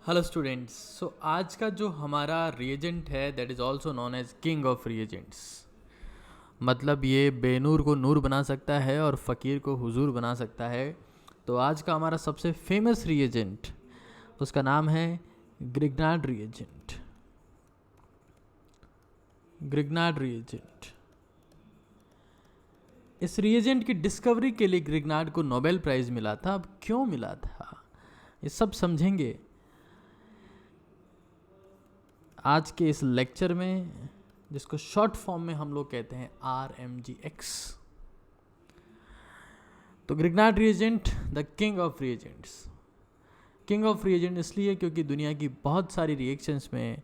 Hello students. सो आज का जो हमारा रिएजेंट है that is also known as king of reagents. मतलब ये बेनूर को नूर बना सकता है और फ़कीर को हुजूर बना सकता है। तो आज का हमारा सबसे फेमस रिएजेंट, उसका नाम है ग्रिग्नार्ड रिएजेंट। Grignard reagent. इस रिएजेंट की डिस्कवरी के लिए ग्रिग्नार्ड को नोबेल प्राइज़ मिला था। अब क्यों मिला था ये सब समझेंगे आज के इस लेक्चर में, जिसको शॉर्ट फॉर्म में हम लोग कहते हैं RMGX। तो Grignard reagent the king of reagents. King of reagent इसलिए क्योंकि दुनिया की बहुत सारी रिएक्शंस में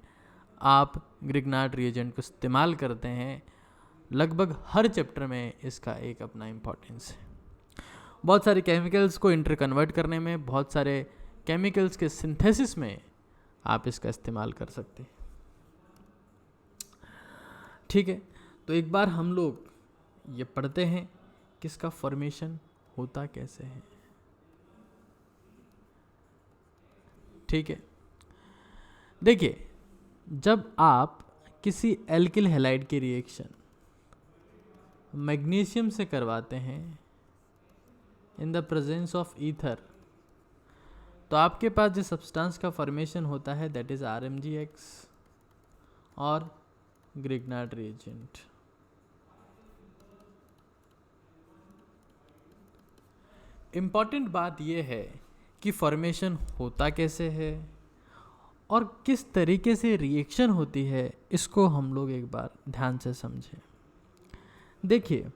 आप ग्रिग्नार्ड रिएजेंट को इस्तेमाल करते हैं। लगभग हर चैप्टर में इसका एक अपना इम्पोर्टेंस है। बहुत सारे केमिकल्स को इंटरकन्वर्ट करने में, बहुत सारे केमिकल्स के सिंथेसिस में आप इसका इस्तेमाल कर सकते हैं। ठीक है, तो एक बार हम लोग ये पढ़ते हैं कि इसका फॉर्मेशन होता कैसे है। ठीक है, देखिए, जब आप किसी एल्किल हैलाइड की रिएक्शन मैग्नीशियम से करवाते हैं इन द प्रेजेंस ऑफ ईथर, तो आपके पास जिस सब्सटेंस का फॉर्मेशन होता है दैट इज RMGX और ग्रिग्नार्ड रिएजेंट। इम्पॉर्टेंट बात यह है कि फॉर्मेशन होता कैसे है और किस तरीके से रिएक्शन होती है, इसको हम लोग एक बार ध्यान से समझें। देखिए,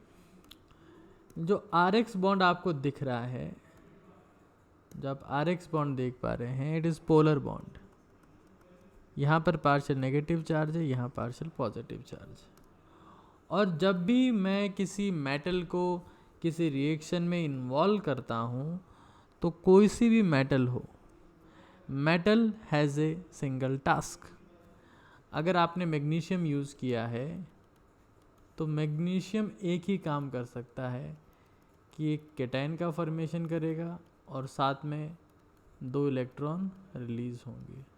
जो RX बॉन्ड आपको दिख रहा है, जो आप RX बॉन्ड देख पा रहे हैं, इट इज़ पोलर बॉन्ड। यहाँ पर पार्शियल नेगेटिव चार्ज है, यहाँ पार्शियल पॉजिटिव चार्ज है। और जब भी मैं किसी मेटल को किसी रिएक्शन में इन्वॉल्व करता हूँ, तो कोई सी भी मेटल हो, metal has a single task. अगर आपने मैग्नीशियम यूज़ किया है तो मैग्नीशियम एक ही काम कर सकता है कि एक कैटायन का फॉर्मेशन करेगा और साथ में 2 इलेक्ट्रॉन रिलीज होंगे।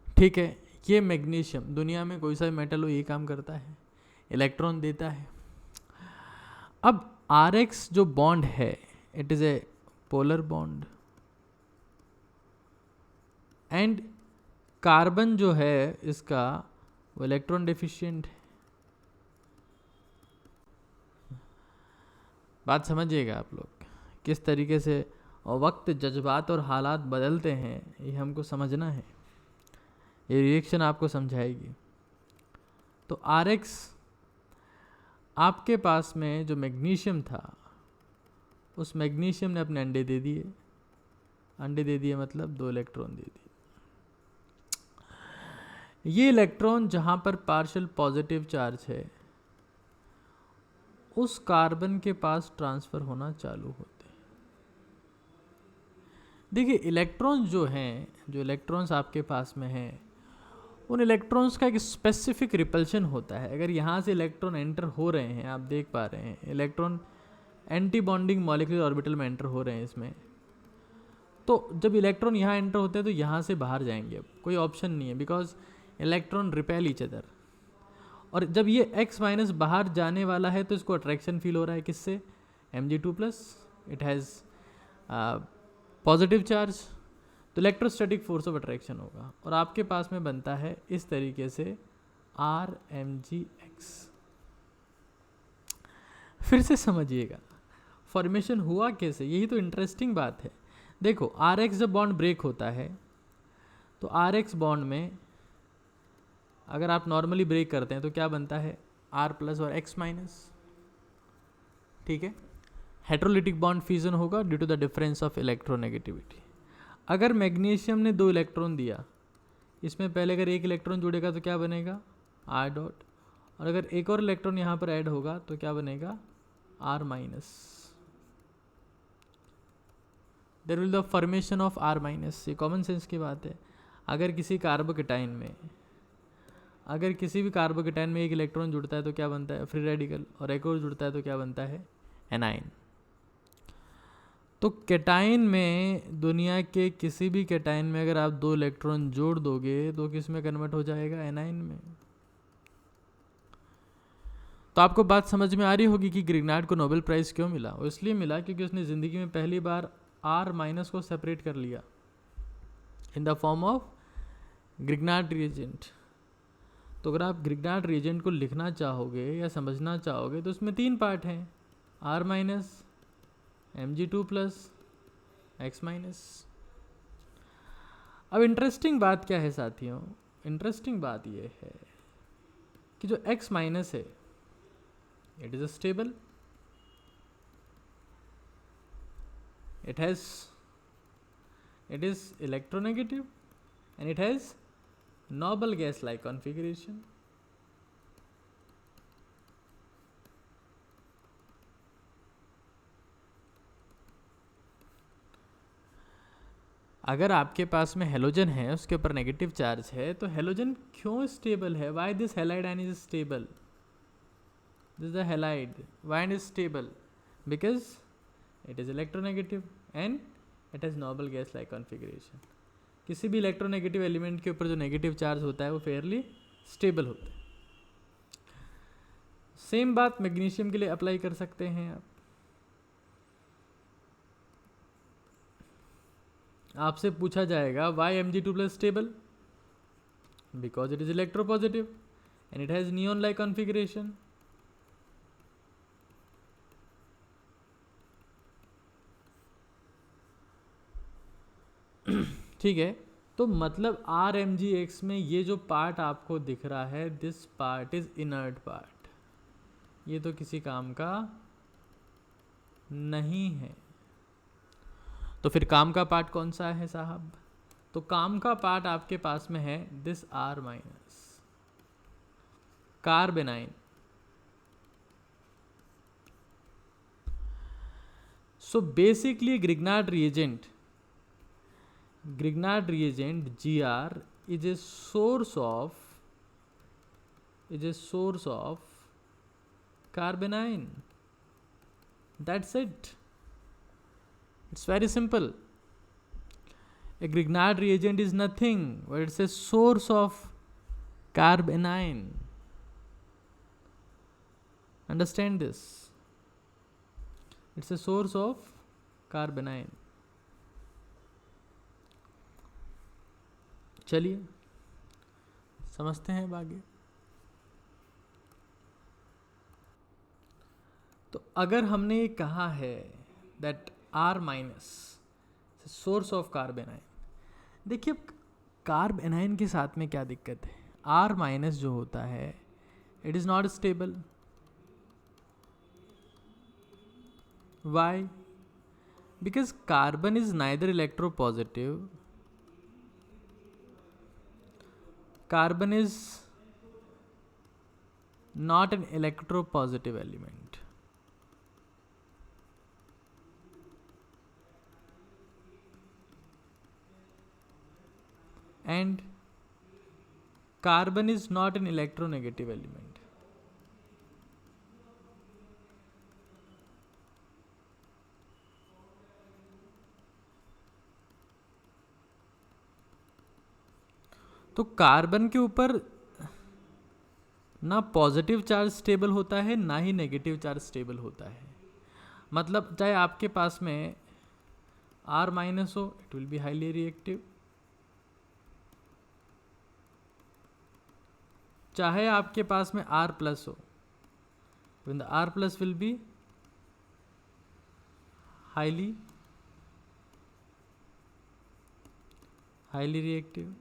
ठीक है, ये मैग्नीशियम, दुनिया में कोई सा भी मेटल हो ये काम करता है, इलेक्ट्रॉन देता है। अब RX जो बॉन्ड है, it is a polar bond and carbon जो है इसका वो इलेक्ट्रॉन डेफिशिएंट है। बात समझिएगा आप लोग, किस तरीके से वक्त, जज्बात और हालात बदलते हैं, ये हमको समझना है। ये रिएक्शन आपको समझाएगी। तो RX, आपके पास में जो मैग्नीशियम था, उस मैग्नीशियम ने अपने अंडे दे दिए। अंडे दे दिए मतलब 2 इलेक्ट्रॉन दे दिए। ये इलेक्ट्रॉन जहाँ पर पार्शियल पॉजिटिव चार्ज है, उस कार्बन के पास ट्रांसफ़र होना चालू होते हैं। देखिए, इलेक्ट्रॉन्स जो हैं, जो इलेक्ट्रॉन्स आपके पास में हैं, उन इलेक्ट्रॉन्स का एक स्पेसिफिक रिपल्शन होता है। अगर यहाँ से इलेक्ट्रॉन एंटर हो रहे हैं, आप देख पा रहे हैं electron anti bonding molecular orbital में एंटर हो रहे हैं इसमें, तो जब इलेक्ट्रॉन यहाँ एंटर होते हैं तो यहाँ से बाहर जाएंगे। अब कोई ऑप्शन नहीं है, because electron repel each other. और जब ये X माइनस बाहर जाने वाला है तो इसको अट्रैक्शन फील हो रहा है किससे? Mg2+, it has positive charge, तो इलेक्ट्रोस्टैटिक फोर्स ऑफ अट्रैक्शन होगा और आपके पास में बनता है इस तरीके से RMGX। फिर से समझिएगा फॉर्मेशन हुआ कैसे, यही तो इंटरेस्टिंग बात है। देखो, RX जब बॉन्ड ब्रेक होता है तो RX बॉन्ड में अगर आप नॉर्मली ब्रेक करते हैं तो क्या बनता है? R+ और X-। ठीक है, हेट्रोलिटिक बॉन्ड फ्यूजन होगा due to the difference of electronegativity. अगर मैग्नीशियम ने 2 इलेक्ट्रॉन दिया, इसमें पहले अगर 1 इलेक्ट्रॉन जुड़ेगा तो क्या बनेगा? R.। और अगर एक और इलेक्ट्रॉन यहाँ पर ऐड होगा तो क्या बनेगा? R-। There will the formation of R-। ये कॉमन सेंस की बात है। अगर किसी कार्बोकेटाइन में, अगर किसी भी कार्बोकेटाइन में 1 इलेक्ट्रॉन जुड़ता है तो क्या बनता है? Free radical. और एक और जुड़ता है तो क्या बनता है? एनाइन। तो कैटाइन में, दुनिया के किसी भी कैटाइन में अगर आप 2 इलेक्ट्रॉन जोड़ दोगे तो किस में कन्वर्ट हो जाएगा? एनाइन में। तो आपको बात समझ में आ रही होगी कि ग्रिग्नार्ड को नोबेल प्राइज क्यों मिला। वो इसलिए मिला क्योंकि उसने ज़िंदगी में पहली बार R- को सेपरेट कर लिया in the form of Grignard reagent. तो अगर आप ग्रिग्नार्ड रिएजेंट को लिखना चाहोगे या समझना चाहोगे तो उसमें 3 पार्ट हैं, R-, Mg2+, X-। अब इंटरेस्टिंग बात क्या है साथियों? इंटरेस्टिंग बात ये है कि जो X- है, it is stable, it is electronegative and it has noble gas like configuration. अगर आपके पास में हेलोजन है, उसके ऊपर नेगेटिव चार्ज है, तो हेलोजन क्यों स्टेबल है? Why this halide ion is stable? This is the halide. Why it is stable? Because it is electronegative and it has noble gas like configuration. किसी भी इलेक्ट्रोनेगेटिव एलिमेंट के ऊपर जो negative charge होता है वो फेयरली स्टेबल होता है। सेम बात मैग्नीशियम के लिए अप्लाई कर सकते हैं आप। आपसे पूछा जाएगा why Mg2+ stable? Because it is electropositive and it has neon like configuration. ठीक है, तो मतलब RMgX में ये जो पार्ट आपको दिख रहा है, this part is inert part, ये तो किसी काम का नहीं है। तो फिर काम का पार्ट कौन सा है साहब? तो काम का पार्ट आपके पास में है this R-, कार्बेनाइन। So basically Grignard reagent Gr is a source of carbanion. That's it. It's very simple. A Grignard reagent is nothing, but it's a source of carbanion. Understand this. It's a source of carbanion. चलिए समझते हैं आगे। तो अगर हमने ये कहा है दैट R- सोर्स ऑफ कार्बेनाइन, देखिए कार्ब एनाइन के साथ में क्या दिक्कत है? R- जो होता है it is not stable. Why? Because carbon is neither electropositive, carbon is not an electropositive element, and carbon is not an electronegative element. तो कार्बन के ऊपर ना पॉजिटिव चार्ज स्टेबल होता है ना ही नेगेटिव चार्ज स्टेबल होता है। मतलब चाहे आपके पास में R- हो, it will be highly reactive, चाहे आपके पास में R+ हो, when the R+ will be highly reactive।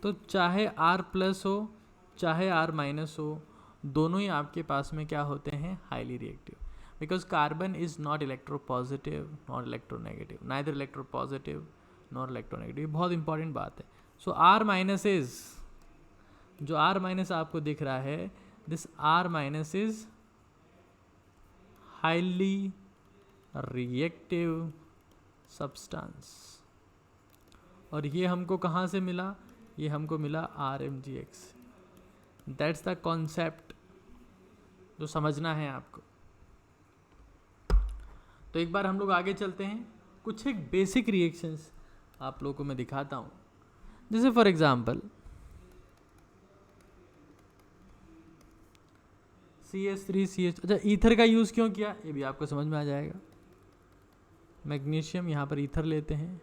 तो चाहे R+ हो चाहे R- हो, दोनों ही आपके पास में क्या होते हैं? Highly reactive. Because carbon is not electropositive not electronegative, neither electropositive not electronegative. बहुत इंपॉर्टेंट बात है। सो R- इज, जो R- आपको दिख रहा है, this R- is highly reactive substance. और ये हमको कहाँ से मिला? ये हमको मिला RMgX। दैट्स द कॉन्सेप्ट जो समझना है आपको। तो एक बार हम लोग आगे चलते हैं, कुछ एक बेसिक रिएक्शंस आप लोगों को मैं दिखाता हूँ। जैसे फॉर एग्जांपल CH3CH, अच्छा ईथर का यूज़ क्यों किया ये भी आपको समझ में आ जाएगा। मैग्नीशियम, यहाँ पर ईथर लेते हैं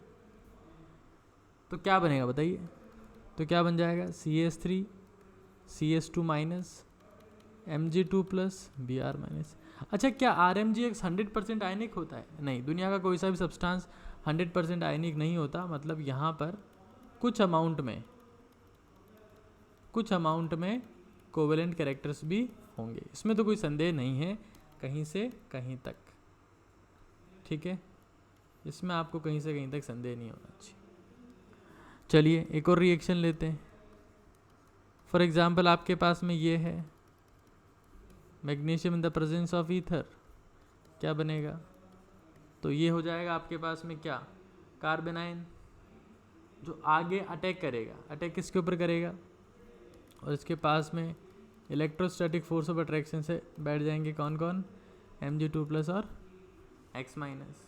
तो क्या बनेगा बताइए, तो क्या बन जाएगा CH3 CH2 minus Mg2 plus Br minus. अच्छा क्या RMgx 100% आयनिक होता है? नहीं, दुनिया का कोई सा भी सब्सटेंस 100% आयनिक नहीं होता। मतलब यहाँ पर कुछ अमाउंट में कोवेलेंट कैरेक्टर्स भी होंगे, इसमें तो कोई संदेह नहीं है कहीं से कहीं तक, ठीक है, इसमें आपको कहीं से कहीं तक संदेह नहीं होना चाहिए। चलिए एक और रिएक्शन लेते हैं। फॉर एग्जांपल आपके पास में ये है magnesium in the presence of ether, क्या बनेगा, तो ये हो जाएगा आपके पास में क्या, कार्बन आयन, जो आगे अटैक करेगा। अटैक किसके ऊपर करेगा, और इसके पास में इलेक्ट्रोस्टैटिक फोर्स ऑफ अट्रैक्शन से बैठ जाएंगे कौन कौन, Mg2 प्लस और X माइनस।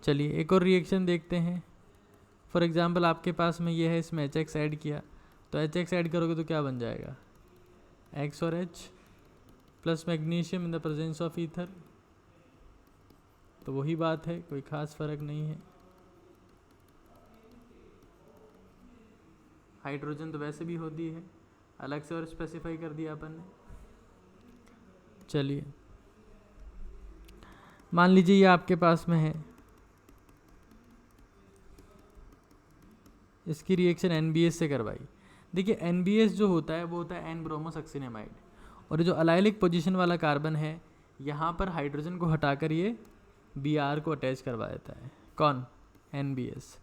चलिए एक और रिएक्शन देखते हैं। फॉर एग्जांपल आपके पास में ये है, इसमें HX ऐड किया, तो HX ऐड करोगे तो क्या बन जाएगा, X और H plus magnesium in the presence of ether, तो वही बात है, कोई खास फर्क नहीं है। हाइड्रोजन तो वैसे भी होती है, अलग से और स्पेसिफाई कर दिया अपन ने। चलिए मान लीजिए ये आपके पास में है, इसकी रिएक्शन NBS से करवाई। देखिए NBS जो होता है वो होता है N ब्रोमोसक्सिनेमाइड, और ये जो अलाइलिक पोजीशन वाला कार्बन है यहाँ पर हाइड्रोजन को हटाकर ये Br को अटैच करवा देता है, कौन, NBS।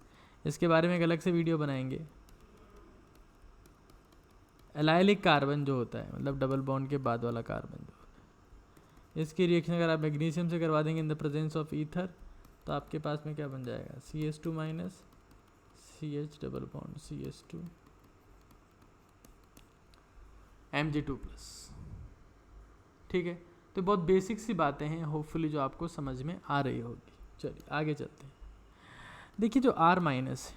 इसके बारे में एक अलग से वीडियो बनाएंगे। एलाइलिक कार्बन जो होता है, मतलब डबल बॉन्ड के बाद वाला कार्बन जो होता है, इसकी रिएक्शन अगर आप मैग्नीशियम से करवा देंगे इन द प्रेजेंस ऑफ ईथर, तो आपके पास में क्या बन जाएगा, CH2 minus CH double bond CH2 Mg2 plus. ठीक है, तो बहुत बेसिक सी बातें हैं, होपफुली जो आपको समझ में आ रही होगी। चलिए आगे चलते हैं। देखिए जो R माइनस है,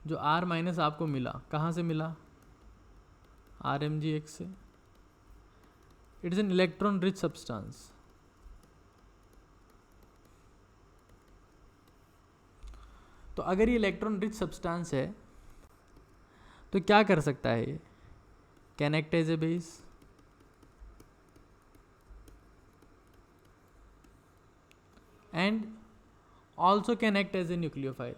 जो R माइनस आपको मिला, कहाँ से मिला, RMgx से। It is an electron rich substance. तो अगर ये इलेक्ट्रॉन रिच सब्सटेंस है तो क्या कर सकता है ये, can act as a base, and also can act as a nucleophile.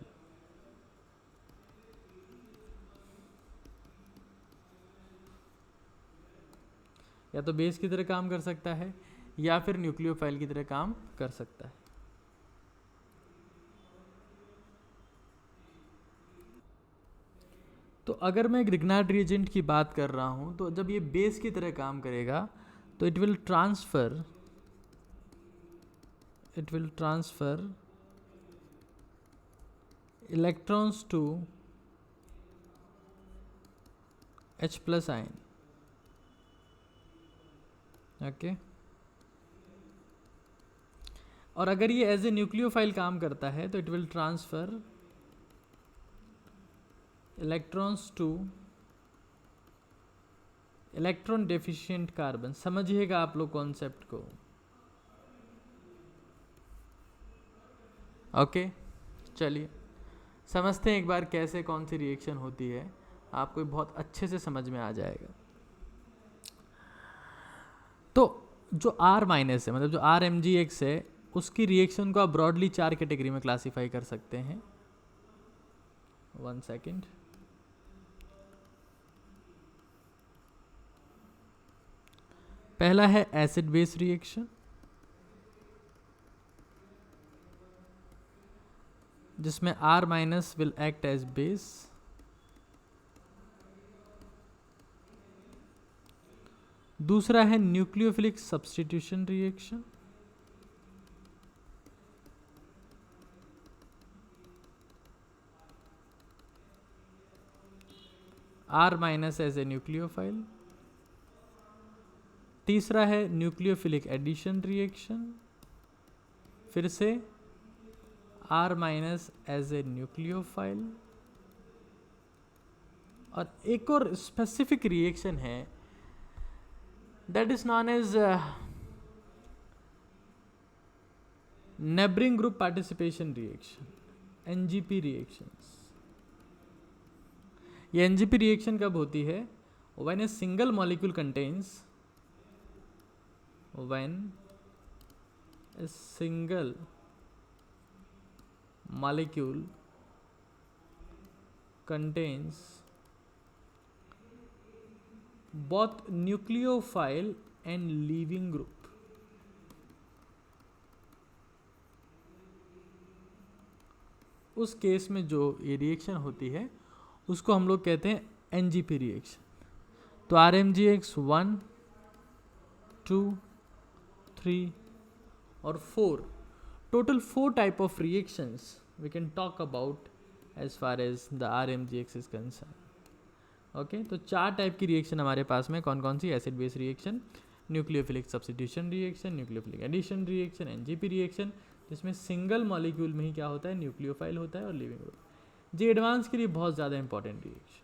या तो बेस की तरह काम कर सकता है या फिर न्यूक्लियोफाइल की तरह काम कर सकता है। तो अगर मैं ग्रिग्नार्ड रिएजेंट की बात कर रहा हूं, तो जब ये बेस की तरह काम करेगा तो it will transfer electrons to H plus ion, okay. और अगर ये एज ए न्यूक्लियोफाइल काम करता है तो it will transfer electrons two electron deficient carbon. समझिएगा आप लोग कॉन्सेप्ट को, ओके। चलिए समझते हैं एक बार कैसे कौन सी रिएक्शन होती है, आपको बहुत अच्छे से समझ में आ जाएगा। तो जो R माइनस है, मतलब जो RMgx है, उसकी रिएक्शन को आप ब्रॉडली 4 कैटेगरी में क्लासीफाई कर सकते हैं। 1 सेकेंड। पहला है एसिड बेस रिएक्शन, जिसमें R minus will act as base. दूसरा है nucleophilic substitution reaction, R minus as a nucleophile. तीसरा है न्यूक्लियोफिलिक एडिशन रिएक्शन, फिर से R minus as a nucleophile. और एक और स्पेसिफिक रिएक्शन है that is known as neighbouring group participation reaction, NGP reactions. ये NGP रिएक्शन कब होती है? When a single molecule contains, when a single molecule contains both nucleophile and leaving group। उस case में जो ये रिएक्शन होती है उसको हम लोग कहते हैं NGP रिएक्शन। तो RMGX 1, 2, 3 और 4, total 4 type of reactions we can talk about as far as the RMGX is concerned। Okay तो 4 टाइप की रिएक्शन हमारे पास में कौन कौन सी? Acid base reaction, nucleophilic substitution reaction, nucleophilic addition reaction, NGP reaction, जिसमें सिंगल मॉलिक्यूल में ही क्या होता है? न्यूक्लियोफाइल होता है और लिविंग ग्रुप। जी एडवांस के लिए बहुत ज़्यादा इंपॉर्टेंट रिएक्शन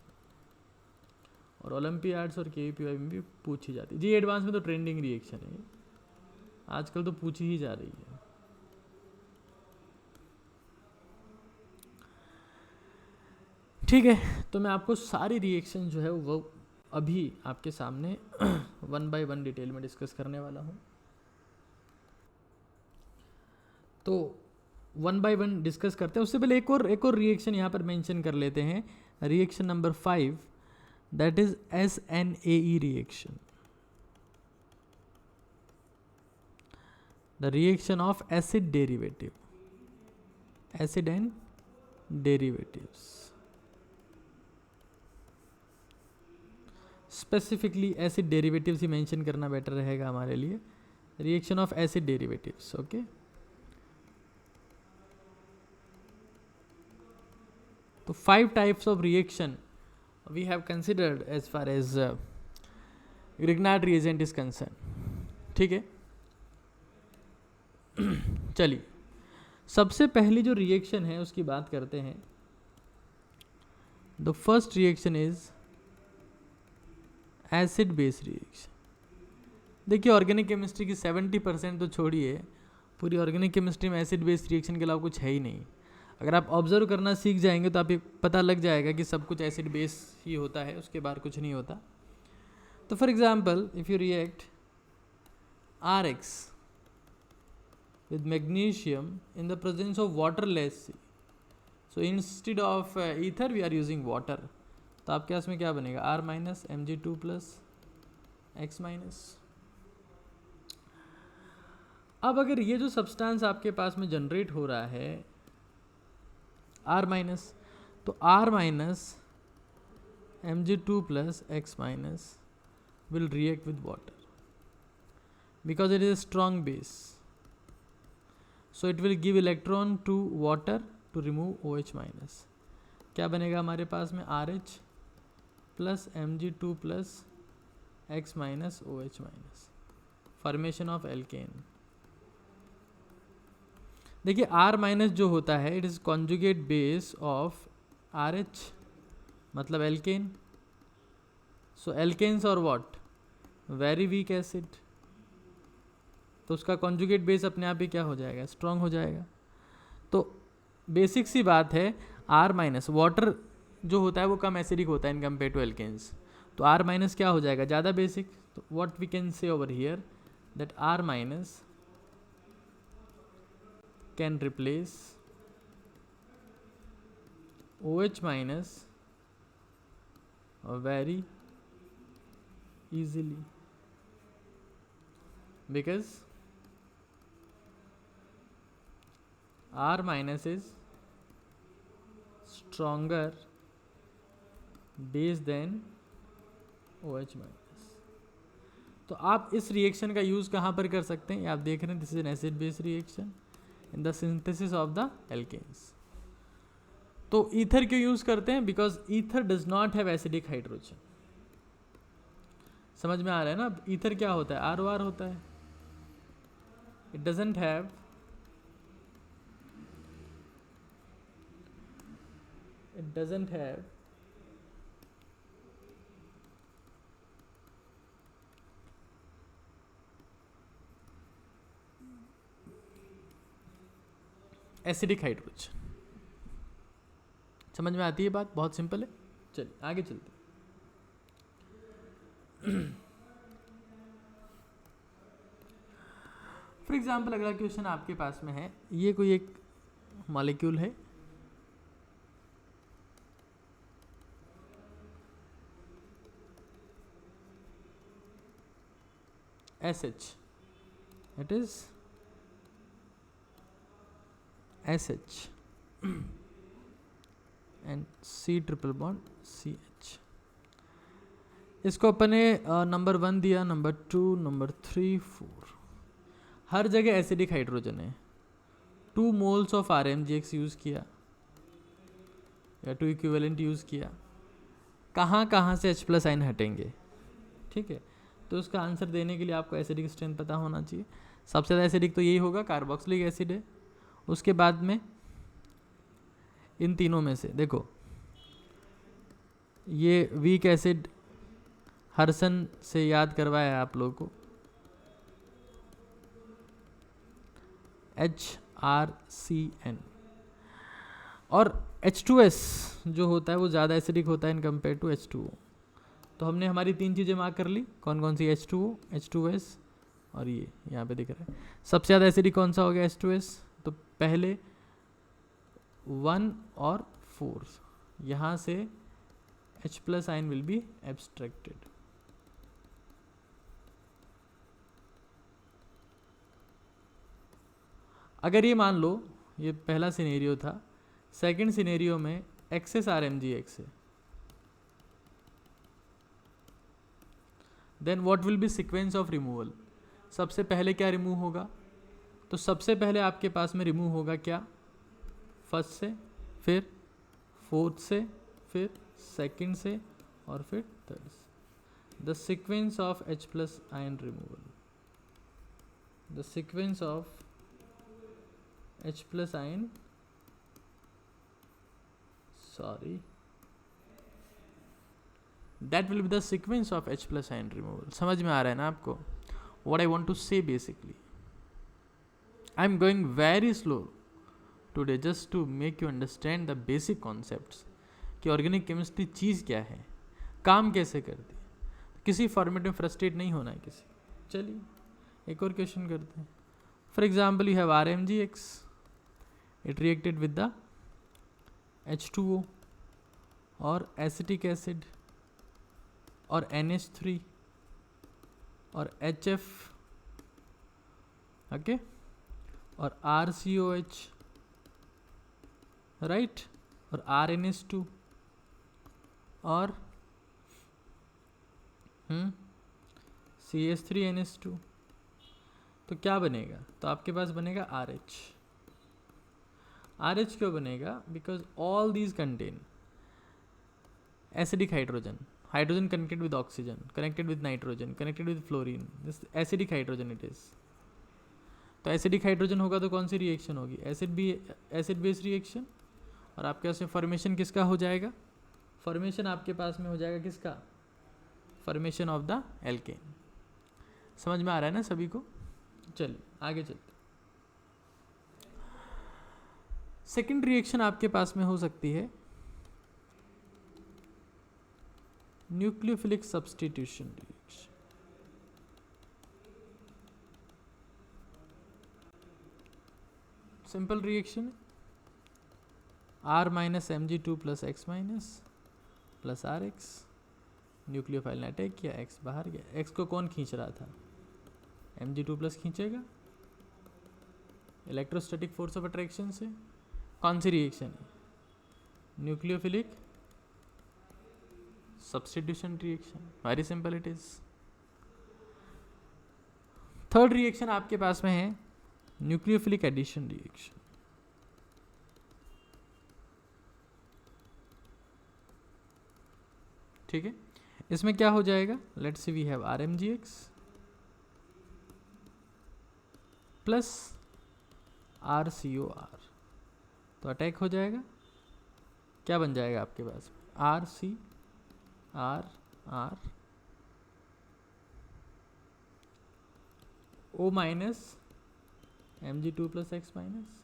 और ओलंपियाड्स और KVPY में भी पूछी जाती है। जी एडवांस में तो ट्रेंडिंग रिएक्शन है, आजकल तो पूछी ही जा रही है। ठीक है, तो मैं आपको सारी रिएक्शन जो है वो अभी आपके सामने 1 by 1 डिटेल में डिस्कस करने वाला हूँ। तो 1 by 1 डिस्कस करते हैं। उससे पहले एक और रिएक्शन यहाँ पर मेंशन कर लेते हैं, reaction number 5, that is SNAE reaction, the reaction of acid derivative, acid and derivatives. Specifically acid derivatives ही मेंशन करना बेटर रहेगा हमारे लिए। Reaction of acid derivatives, okay. तो 5 types of reaction we have considered as far as Grignard reagent is concern. ठीक है, चलिए सबसे पहली जो रिएक्शन है उसकी बात करते हैं। The first reaction is acid base reaction. देखिए ऑर्गेनिक केमिस्ट्री की 70% तो छोड़िए, पूरी ऑर्गेनिक केमिस्ट्री में एसिड बेस रिएक्शन के अलावा कुछ है ही नहीं। अगर आप ऑब्जर्व करना सीख जाएंगे तो आपको पता लग जाएगा कि सब कुछ एसिड बेस ही होता है, उसके बाहर कुछ नहीं होता। तो for example if you react RX with magnesium in the presence of waterless sea, so instead of ether we are using water, तो आपके पास में क्या बनेगा? R minus Mg2 plus X minus. अब अगर ये जो सब्सटेंस आपके पास में जनरेट हो रहा है R माइनस, तो R minus Mg2 plus X minus will react with water because it is a strong base, so it will give electron to water to remove OH minus. क्या बनेगा हमारे पास में? RH plus Mg2 plus X minus OH minus, formation of alkene. देखिए R minus जो होता है it is conjugate base of RH, मतलब alkene. सो alkanes और व्हाट? वेरी वीक एसिड, तो उसका कॉन्जुगेट बेस अपने आप ही क्या हो जाएगा? स्ट्रॉन्ग हो जाएगा। तो बेसिक सी बात है, R माइनस वाटर जो होता है वो कम एसिडिक होता है इन कंपेयर टू एल्केन्स, तो R माइनस क्या हो जाएगा? ज़्यादा बेसिक। तो what we can say over here that R minus can replace OH minus very easily because R minus is stronger base than OH minus। तो आप इस reaction का यूज़ कहाँ पर कर सकते हैं? आप देख रहे हैं this is an acid base reaction in the synthesis of the alkanes. तो ईथर क्यों यूज करते हैं? Because ether does not have acidic hydrogen. समझ में आ रहा है ना? अब ईथर क्या होता है? आर ओ आर होता है. It doesn't have acidic hydrogen. समझ में आती है बात? बहुत सिंपल है. चलिए आगे चलते. फॉर एग्जाम्पल अगला क्वेश्चन आपके पास में है. ये कोई एक मॉलिक्यूल है, SH. It is SH and C triple bond CH. इसको अपने नंबर 1 दिया, नंबर 2, नंबर 3, 4. हर जगह एसिडिक हाइड्रोजन है. 2 मोल्स ऑफ RMGX यूज़ किया या 2 इक्विवेलेंट यूज़ किया. कहाँ कहाँ से H प्लस आयन हटेंगे? ठीक है, तो उसका आंसर देने के लिए आपको एसिडिक स्ट्रेंथ पता होना चाहिए. सबसे ज़्यादा एसिडिक तो यही होगा, कार्बोक्सिलिक एसिड है. उसके बाद में इन तीनों में से देखो, ये वीक एसिड हर्सन से याद करवाया है आप लोगों को, HRCN. और H2S जो होता है वो ज़्यादा एसिडिक होता है इन कंपेयर टू H2O. तो हमने हमारी 3 चीज़ें मार्क कर ली. कौन कौन सी? H2O, H2S और ये यहाँ पे दिख रहा है. सबसे ज़्यादा एसिडिक कौन सा हो गया? H2S. तो पहले 1 और 4 यहाँ से H plus ion will be abstracted. अगर ये मान लो ये पहला सिनेरियो था. सेकंड सिनेरियो में एक्सेस RMGX है. Then what will be sequence of removal? सबसे पहले क्या रिमूव होगा? तो सबसे पहले आपके पास में रिमूव होगा क्या? फर्स्ट से, फिर फोर्थ से, फिर सेकंड से और फिर थर्ड से. The sequence of H plus ion removal. The sequence of H plus ion, sorry, that will be the sequence of H plus ion removal. समझ में आ रहा है ना आपको? What I want to say basically, I am going very slow today just to make you understand the basic concepts कि organic chemistry चीज़ क्या है, काम कैसे करती है. किसी फॉर्मेट में फ्रस्ट्रेट नहीं होना है किसी. चलिए एक और क्वेश्चन करते हैं. For example you have RMGX, it reacted with the H2O और एसिटिक एसिड और NH3 और HF, ओके, और RCOH, राइट, और RNH2 और CH3NH2. तो क्या बनेगा? तो आपके पास बनेगा RH. RH क्यों बनेगा? Because all these contain acidic hydrogen. Hydrogen connected with oxygen, connected with nitrogen, connected with fluorine. This acidic hydrogen it is. तो एसिडिक हाइड्रोजन होगा तो कौन सी रिएक्शन होगी? Acid base reaction. और आपके पास में फॉर्मेशन किसका हो जाएगा? फॉर्मेशन आपके पास में हो जाएगा किसका? Formation of the alkene. समझ में आ रहा है ना सभी को? चलिए आगे चलते. सेकेंड रिएक्शन आपके पास में हो सकती है nucleophilic substitution reaction. Simple reaction, R minus Mg2 plus X minus plus RX. Nucleophile ने अटैक किया, X बाहर गया. X को कौन खींच रहा था? Mg2 प्लस खींचेगा इलेक्ट्रोस्टैटिक फोर्स ऑफ अट्रैक्शन से. कौन सी रिएक्शन है? Nucleophilic substitution reaction. Very simple it is. Third reaction आपके पास में है न्यूक्लियोफिलिक एडिशन रिएक्शन. ठीक है, इसमें क्या हो जाएगा, let's see we have RmGx plus RCOR, तो अटैक हो जाएगा, क्या बन जाएगा आपके पास, RCR O minus Mg2 plus X minus.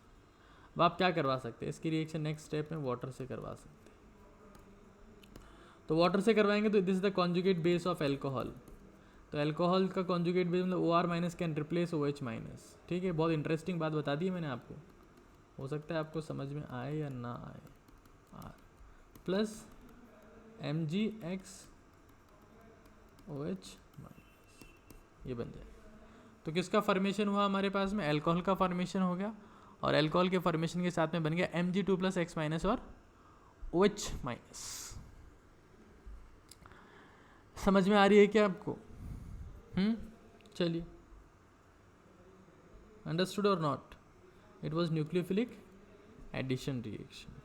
अब आप क्या करवा सकते हैं, इसकी रिएक्शन नेक्स्ट स्टेप में वाटर से करवा सकते हैं। तो वाटर से करवाएंगे तो this is the conjugate base of alcohol, तो एल्कोहल का कॉन्जुगेट बेस मतलब OR minus can replace OH minus. ठीक है, बहुत इंटरेस्टिंग बात बता दी मैंने आपको, हो सकता है आपको समझ में आए या ना आए। R plus MgX OH minus, ये बन जाए। तो किसका फॉर्मेशन हुआ हमारे पास में, एल्कोहल का फॉर्मेशन हो गया, और एल्कोहल के फॉर्मेशन के साथ में बन गया Mg2 प्लस X माइनस और OH माइनस। समझ में आ रही है क्या आपको? चलिए, अंडरस्टूड और not? It was nucleophilic addition reaction,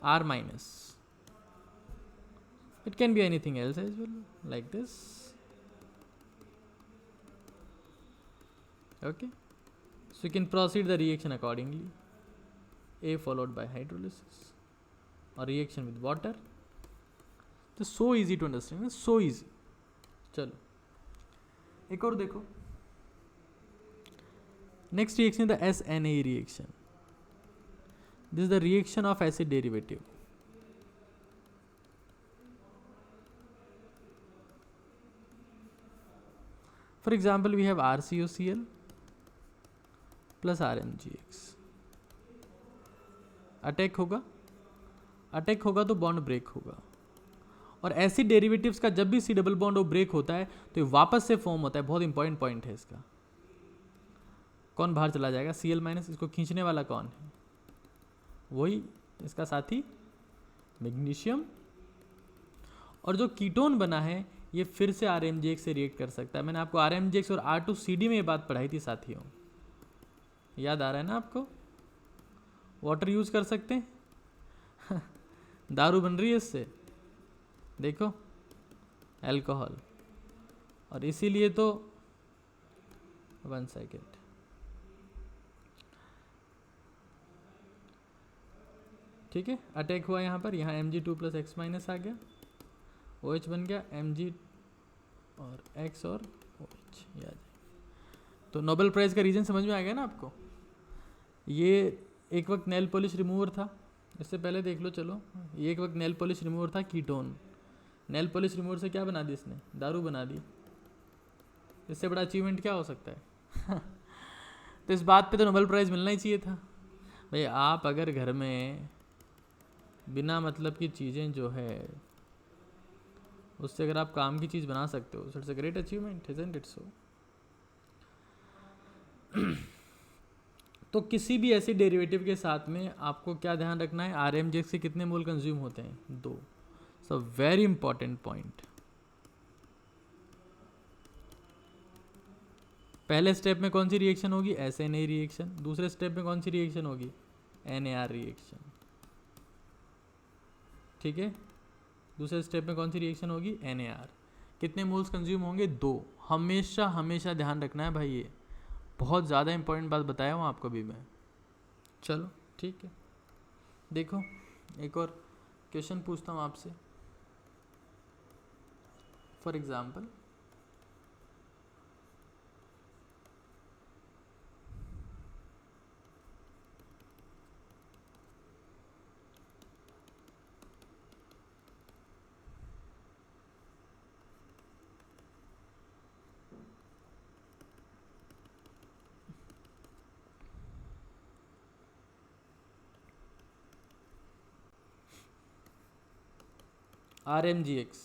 R minus, it can be anything else as well, like this. Okay, so you can proceed the reaction accordingly. A followed by hydrolysis or reaction with water. So so easy to understand, so easy. चलो एक और देखो, next reaction is the SNA reaction. This is the reaction of acid derivative. For example, we have RCOCl plus RmGx. Attack होगा तो bond break होगा, और acid derivatives का जब भी C डबल बॉन्ड ब्रेक होता है तो ये वापस से फॉर्म होता है। बहुत इंपॉर्टेंट पॉइंट है इसका। कौन बाहर चला जाएगा, Cl माइनस, इसको खींचने वाला कौन है, वही इसका साथी मैग्नीशियम, और जो कीटोन बना है ये फिर से RmGx से रिएक्ट कर सकता है। मैंने आपको RmGx और R2CD में ये बात पढ़ाई थी साथियों, याद आ रहा है ना आपको? वाटर यूज कर सकते हैं दारू बन रही है इससे, देखो अल्कोहल, और इसीलिए तो 1 सेकेंड, ठीक है, अटैक हुआ यहाँ पर, यहाँ Mg2 प्लस X माइनस आ गया, OH बन गया, Mg और X और OH, ये आ जाए। तो नोबेल प्राइज़ का रीज़न समझ में आ गया ना आपको? ये एक वक्त नेल पॉलिश रिमूवर था, इससे पहले देख लो, चलो ये एक वक्त नेल पॉलिश रिमूवर था, कीटोन। नेल पॉलिश रिमूवर से क्या बना दी इसने, दारू बना दी। इससे बड़ा अचीवमेंट क्या हो सकता है तो इस बात पे तो नोबेल प्राइज़ मिलना ही चाहिए था भाई। आप अगर घर में बिना मतलब की चीज़ें जो है उससे अगर आप काम की चीज़ बना सकते हो, it's a great achievement, isn't it so? तो किसी भी ऐसे डेरिवेटिव के साथ में आपको क्या ध्यान रखना है, RmGx से कितने मोल कंज्यूम होते हैं, 2। So very important point. पहले स्टेप में कौन सी रिएक्शन होगी, SNA रिएक्शन। दूसरे स्टेप में कौन सी रिएक्शन होगी, NAR रिएक्शन। ठीक है, दूसरे स्टेप में कौन सी रिएक्शन होगी, NAR। कितने मोल्स कंज्यूम होंगे, 2। हमेशा हमेशा ध्यान रखना है भाई, ये बहुत ज़्यादा इंपॉर्टेंट बात बताया हूँ आपको भी मैं। चलो ठीक है, देखो एक और क्वेश्चन पूछता हूँ आपसे। फॉर एग्जाम्पल, RmGx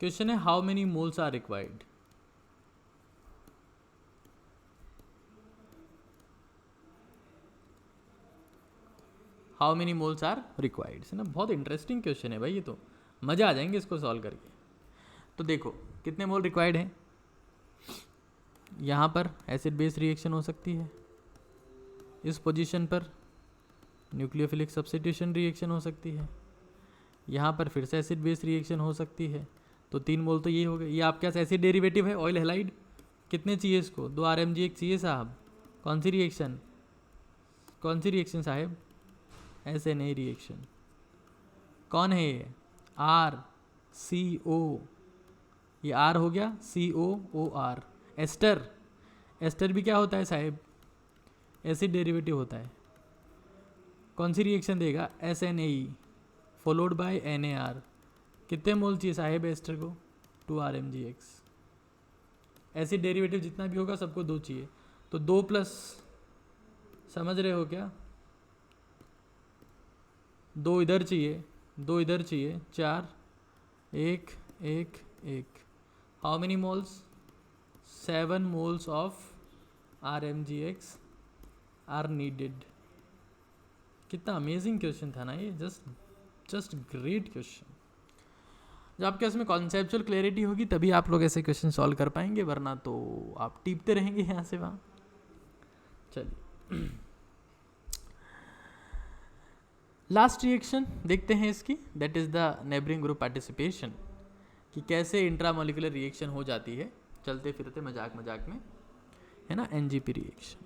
क्वेश्चन है, how many moles are required. How many moles are required है ना, बहुत इंटरेस्टिंग क्वेश्चन है भाई, ये तो मज़ा आ जाएंगे इसको सॉल्व करके। तो देखो कितने मोल रिक्वायर्ड हैं, यहाँ पर एसिड बेस रिएक्शन हो सकती है, इस पोजीशन पर न्यूक्लियोफिलिक सब्स्टिट्यूशन रिएक्शन हो सकती है, यहाँ पर फिर से एसिड बेस रिएक्शन हो सकती है, तो 3 मोल तो ये हो गए। ये आपके पास एसिड डेरिवेटिव है ऑयल हैलाइड, कितने चाहिए इसको, 2 RMgX चाहिए साहब। कौन सी रिएक्शन, कौन सी रिएक्शन साहब, ऐसे नहीं रिएक्शन, कौन है ये, RCO, ये R हो गया, COOR, एस्टर। एस्टर भी क्या होता है साहब, एसिड डेरिवेटिव होता है। कौन सी रिएक्शन देगा, SNAE फॉलोड बाय NAR। कितने मोल चाहिए साहेब एस्टर को, 2 RMgX। एसिड डेरिवेटिव जितना भी होगा सबको 2 चाहिए, तो 2 प्लस, समझ रहे हो क्या, 2 इधर चाहिए, 2 इधर चाहिए, 4, 1 1 1। How many moles, 7 moles of RMgX are needed. कितना अमेजिंग क्वेश्चन था ना ये, जस्ट ग्रेट क्वेश्चन। जब आपके इसमें कॉन्सेप्चुअल क्लैरिटी होगी तभी आप लोग ऐसे क्वेश्चन सॉल्व कर पाएंगे, वरना तो आप टीपते रहेंगे यहाँ से वहाँ। चलिए लास्ट रिएक्शन देखते हैं इसकी, that is the neighbouring group participation, कि कैसे इंट्रामोलिकुलर रिएक्शन हो जाती है चलते फिरते मजाक मजाक में, है ना, NGP रिएक्शन।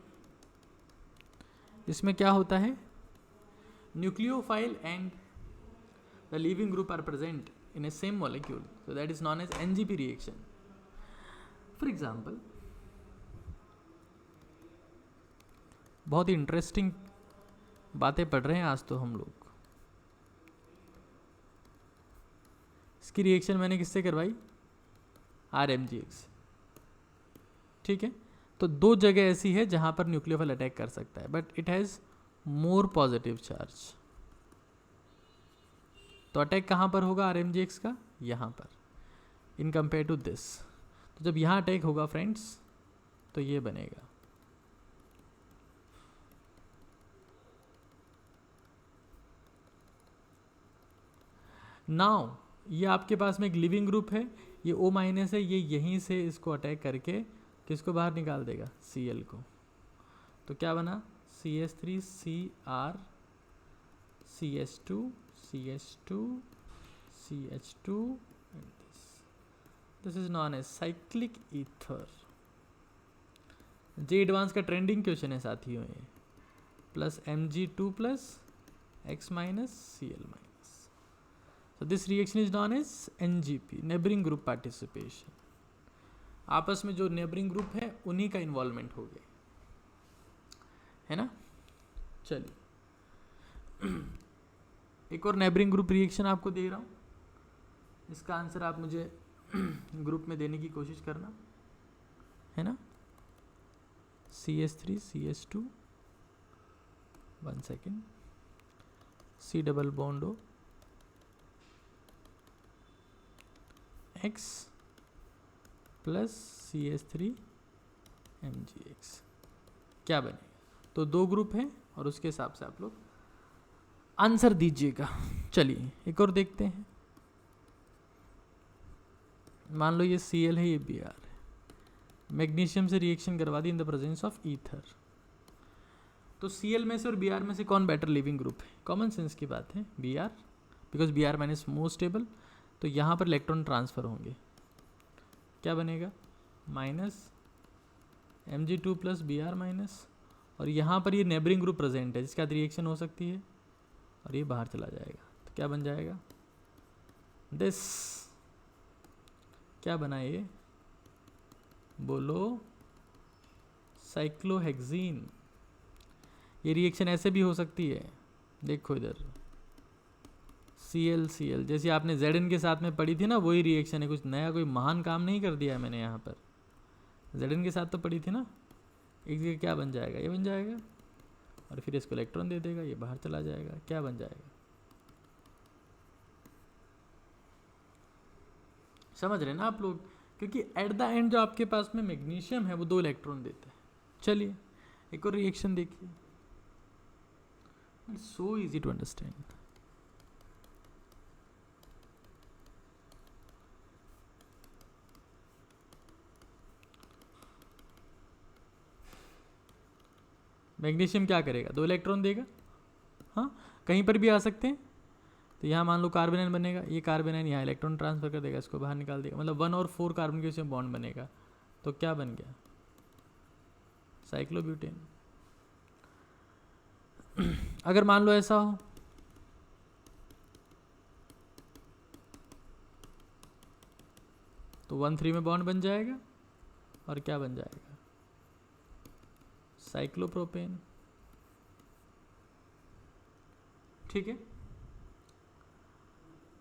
इसमें क्या होता है, nucleophile and the leaving group are present in a same molecule, so that is known as NGP reaction. For example, बहुत ही इंटरेस्टिंग बातें पढ़ रहे हैं आज तो हम लोग। इसकी रिएक्शन मैंने किससे करवाई, RMgX, ठीक है। तो 2 जगह ऐसी है जहां पर न्यूक्लियोफाइल अटैक कर सकता है, but it has more positive charge. तो अटैक कहाँ पर होगा RMgX का, यहाँ पर, इन कंपेयर टू दिस। तो जब यहाँ अटैक होगा फ्रेंड्स तो ये बनेगा, नाउ ये आपके पास में एक लिविंग ग्रुप है, ये O- है, ये यहीं से इसको अटैक करके किसको बाहर निकाल देगा, Cl को। तो क्या बना, CH3 Cr CH2 CH2 CH2 and this is known as cyclic ether। JEE advance का ट्रेंडिंग क्वेश्चन है साथियों ये, plus Mg2 plus X minus Cl minus. So this reaction is known as NGP, neighbouring group participation. आपस में जो neighbouring group है उन्हीं का इन्वॉल्वमेंट हो गया, है ना। चलिए एक और नेबरिंग ग्रुप रिएक्शन आपको दे रहा हूँ, इसका आंसर आप मुझे ग्रुप में देने की कोशिश करना, है ना। CH3 CH2, 1 second, C double bond O, X plus CH3 MgX, क्या बनेगा। तो 2 ग्रुप हैं और उसके हिसाब से आप लोग आंसर दीजिएगा। चलिए एक और देखते हैं, मान लो ये Cl है, ये Br है, मैग्नीशियम से रिएक्शन करवा दी in the presence of ether. तो Cl में से और Br में से कौन बेटर लिविंग ग्रुप है, कॉमन सेंस की बात है Br, because Br minus more stable. तो यहाँ पर इलेक्ट्रॉन ट्रांसफर होंगे, क्या बनेगा, minus Mg2 plus Br minus, और यहाँ पर ये नेबरिंग ग्रुप प्रेजेंट है जिसके साथ रिएक्शन हो सकती है, और ये बाहर चला जाएगा। तो क्या बन जाएगा, दिस, क्या बना ये, बोलो, साइक्लोहेक्सीन। ये रिएक्शन ऐसे भी हो सकती है, देखो इधर Cl जैसे आपने Zn के साथ में पढ़ी थी ना, वही रिएक्शन है, कुछ नया कोई महान काम नहीं कर दिया है मैंने यहाँ पर। Zn के साथ तो पढ़ी थी ना, एक जगह क्या बन जाएगा, ये बन जाएगा, और फिर इसको इलेक्ट्रॉन दे देगा, ये बाहर चला जाएगा, क्या बन जाएगा, समझ रहे ना आप लोग। क्योंकि एट द एंड जो आपके पास में मैग्नीशियम है वो 2 इलेक्ट्रॉन देता है। चलिए एक और रिएक्शन देखिए, so easy to understand. Magnesium क्या करेगा, 2 इलेक्ट्रॉन देगा, हाँ कहीं पर भी आ सकते हैं। तो यहाँ मान लो कार्बेनाइन बनेगा, ये कार्बेनाइन यहाँ इलेक्ट्रॉन ट्रांसफर कर देगा, इसको बाहर निकाल देगा, मतलब 1 और 4 कार्बन के बीच में बॉन्ड बनेगा, तो क्या बन गया, साइक्लोब्यूटेन। अगर मान लो ऐसा हो तो 1,3 में बॉन्ड बन जाएगा और क्या बन जाएगा, साइक्लोप्रोपेन। ठीक है,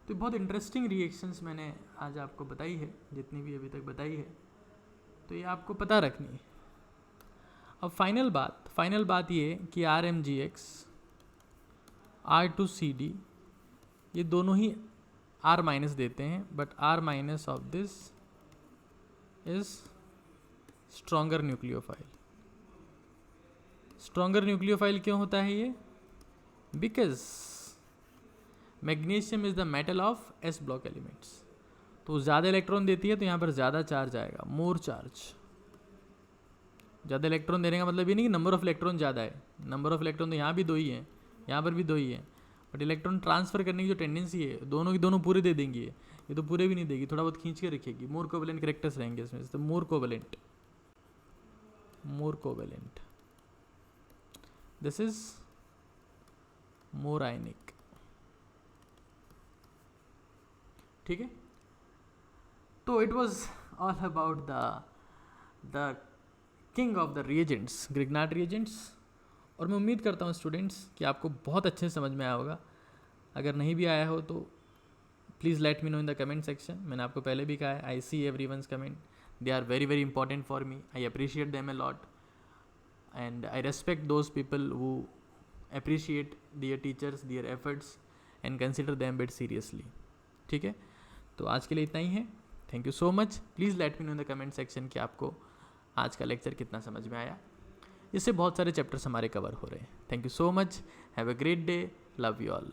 तो बहुत इंटरेस्टिंग रिएक्शंस मैंने आज आपको बताई है, जितनी भी अभी तक बताई है, तो ये आपको पता रखनी है। अब फाइनल बात ये कि RMgx R2CD ये दोनों ही R माइनस देते हैं, but R minus of this is stronger nucleophile. Stronger nucleophile क्यों होता है ये, because magnesium is the metal of S block elements, तो ज़्यादा इलेक्ट्रॉन देती है तो यहाँ पर ज़्यादा चार्ज आएगा, मोर चार्ज। ज़्यादा इलेक्ट्रॉन देने का मतलब ये नहीं कि नंबर ऑफ इलेक्ट्रॉन ज़्यादा है, नंबर ऑफ इलेक्ट्रॉन तो यहाँ भी 2 ही हैं, यहाँ पर भी 2 ही हैं, बट इलेक्ट्रॉन ट्रांसफर करने की जो टेंडेंसी है, दोनों की दोनों पूरे दे देंगी, ये तो पूरे भी नहीं देगी, थोड़ा बहुत खींच के रखेगी। मोर कोवेलेंट कैरेक्टर्स रहेंगे इसमें, तो मोर कोवेलेंट, दिस इज मोर आयनिक। ठीक है, तो it was all about the king of the reagents, Grignard reagents. और मैं उम्मीद करता हूँ स्टूडेंट्स कि आपको बहुत अच्छे से समझ में आया होगा। अगर नहीं भी आया हो तो please let me know in the comment section. मैंने आपको पहले भी कहा है, I see everyone's comment, they are very very important for me, I appreciate them a lot and I respect those people who appreciate their teachers, their efforts and consider them bit seriously. ठीक है, तो आज के लिए इतना ही है। Thank you so much. Please let me know in the comment section कि आपको आज का लेक्चर कितना समझ में आया। इससे बहुत सारे चैप्टर्स हमारे कवर हो रहे हैं। Thank you so much, have a great day, love you all.